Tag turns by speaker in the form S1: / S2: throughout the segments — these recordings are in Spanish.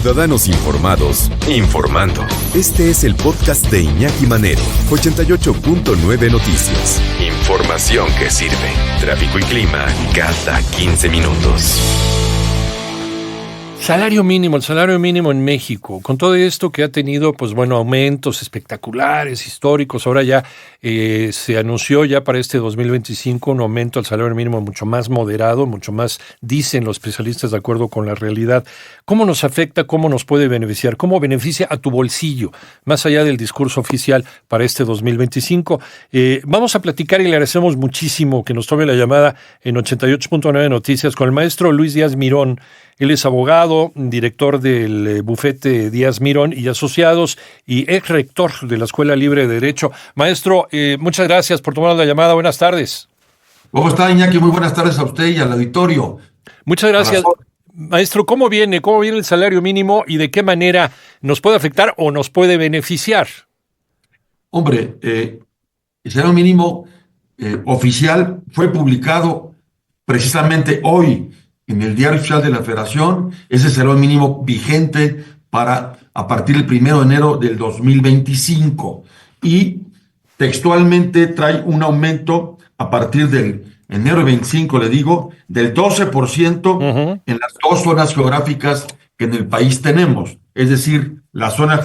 S1: Ciudadanos informados, informando. Este es el podcast de Iñaki Manero, 88.9 Noticias. Información que sirve. Tráfico y clima cada 15 minutos.
S2: El salario mínimo en México, con todo esto que ha tenido, aumentos espectaculares, históricos. Ahora ya se anunció ya para este 2025 un aumento al salario mínimo mucho más moderado, mucho más, dicen los especialistas, de acuerdo con la realidad. ¿Cómo nos afecta? ¿Cómo nos puede beneficiar? ¿Cómo beneficia a tu bolsillo, más allá del discurso oficial para este 2025? Vamos a platicar y le agradecemos muchísimo que nos tome la llamada en 88.9 Noticias con el maestro Luis Díaz Mirón. Él es abogado, director del bufete Díaz Mirón y Asociados y ex rector de la Escuela Libre de Derecho. Maestro, muchas gracias por tomar la llamada. Buenas tardes.
S3: ¿Cómo está, Iñaki? Muy buenas tardes a usted y al auditorio.
S2: Muchas gracias. Maestro, ¿cómo viene el salario mínimo y de qué manera nos puede afectar o nos puede beneficiar?
S3: Hombre, el salario mínimo oficial fue publicado precisamente hoy en el Diario Oficial de la Federación. Es el salario mínimo vigente a partir del 1 de enero del 2025 y textualmente trae un aumento a partir del enero 25, le digo, del 12% en las dos zonas geográficas que en el país tenemos. Es decir, la zona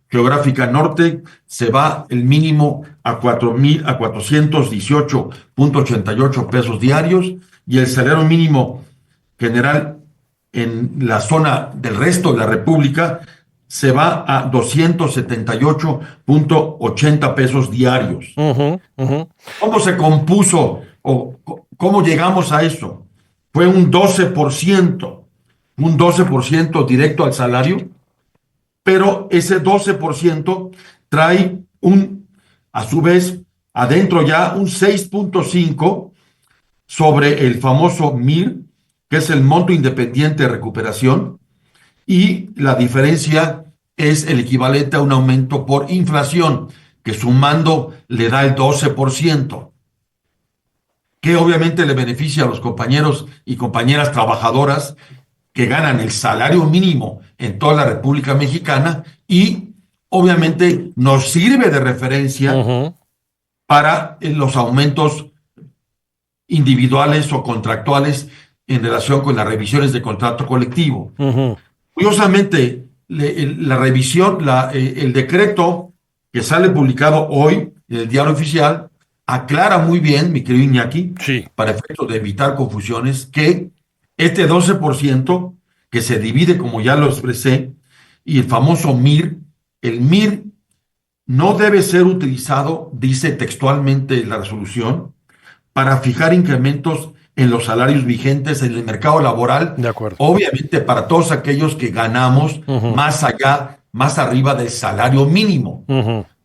S3: geográfica norte se va el mínimo a 418.88 pesos diarios y el salario mínimo general en la zona del resto de la República se va a 278.80 pesos diarios. ¿Cómo se compuso o cómo llegamos a eso? Fue un 12% directo al salario, pero ese 12% trae a su vez, adentro ya un 6.5 sobre el famoso MIR, que es el monto independiente de recuperación, y la diferencia es el equivalente a un aumento por inflación, que sumando le da el 12%, que obviamente le beneficia a los compañeros y compañeras trabajadoras que ganan el salario mínimo en toda la República Mexicana y obviamente nos sirve de referencia para los aumentos individuales o contractuales en relación con las revisiones de contrato colectivo. Curiosamente, la revisión, el decreto que sale publicado hoy en el Diario Oficial aclara muy bien, mi querido Iñaki, para efectos de evitar confusiones, que este 12% que se divide, como ya lo expresé, y el famoso MIR, el MIR no debe ser utilizado, dice textualmente la resolución, para fijar incrementos en los salarios vigentes en el mercado laboral,
S2: de acuerdo.
S3: Obviamente para todos aquellos que ganamos más arriba del salario mínimo.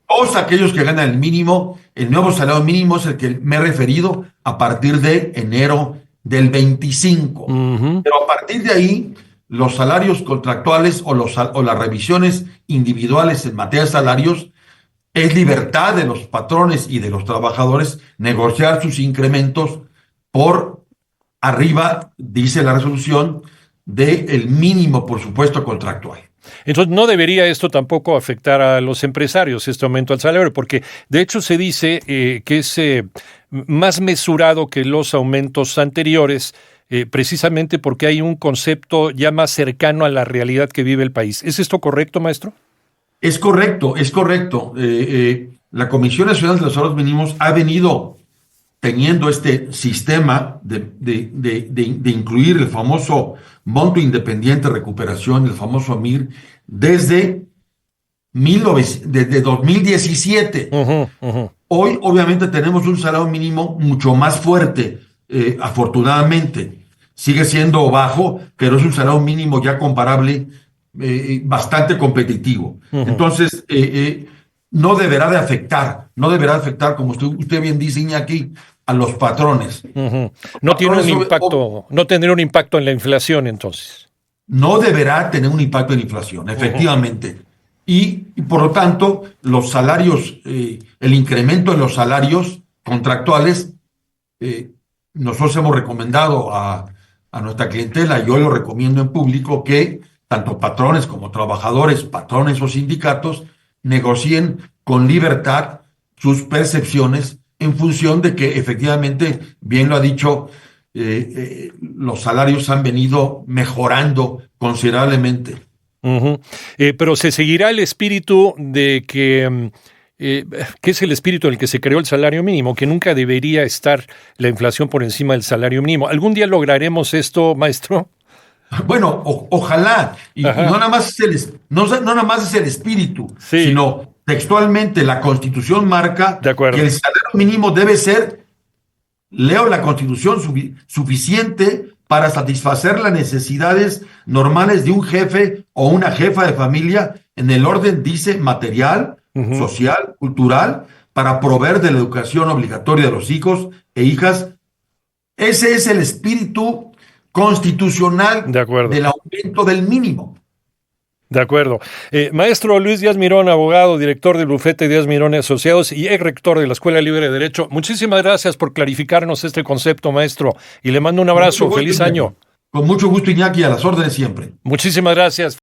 S3: Todos aquellos que ganan el mínimo, el nuevo salario mínimo es el que me he referido a partir de enero del 25. Pero a partir de ahí, los salarios contractuales o las revisiones individuales en materia de salarios, es libertad de los patrones y de los trabajadores negociar sus incrementos por arriba, dice la resolución, del mínimo, por supuesto, contractual.
S2: Entonces, no debería esto tampoco afectar a los empresarios, este aumento al salario, porque de hecho se dice que es más mesurado que los aumentos anteriores, precisamente porque hay un concepto ya más cercano a la realidad que vive el país. ¿Es esto correcto, maestro?
S3: Es correcto, es correcto. La Comisión Nacional de los Salarios Mínimos ha venido teniendo este sistema de incluir el famoso monto independiente de recuperación, el famoso MIR, desde 2017. Hoy, obviamente, tenemos un salario mínimo mucho más fuerte, afortunadamente. Sigue siendo bajo, pero es un salario mínimo ya comparable, bastante competitivo. Entonces, no deberá de afectar, como usted bien dice, Iñaki, a los patrones.
S2: No tendrá un impacto en la inflación, entonces.
S3: No deberá tener un impacto en la inflación, efectivamente. Y por lo tanto, los salarios, el incremento en los salarios contractuales, nosotros hemos recomendado a nuestra clientela, yo lo recomiendo en público, que tanto patrones como trabajadores, patrones o sindicatos, negocien con libertad sus percepciones en función de que efectivamente, bien lo ha dicho, los salarios han venido mejorando considerablemente.
S2: Uh-huh. Pero se seguirá el espíritu de que es el espíritu en el que se creó el salario mínimo, que nunca debería estar la inflación por encima del salario mínimo. ¿Algún día lograremos esto, maestro?
S3: Bueno, ojalá, y no nada más no nada más es el espíritu,
S2: sí,
S3: sino textualmente la Constitución marca
S2: de acuerdo,
S3: que el salario mínimo debe ser, leo la Constitución, suficiente para satisfacer las necesidades normales de un jefe o una jefa de familia en el orden, dice, material, social, cultural, para proveer de la educación obligatoria de los hijos e hijas. Ese es el espíritu constitucional del aumento del mínimo.
S2: De acuerdo. Maestro Luis Díaz Mirón, abogado, director del bufete Díaz Mirón y Asociados y ex rector de la Escuela Libre de Derecho. Muchísimas gracias por clarificarnos este concepto, maestro, y le mando un abrazo. Feliz año.
S3: Con mucho gusto, Iñaki, a las órdenes siempre.
S2: Muchísimas gracias.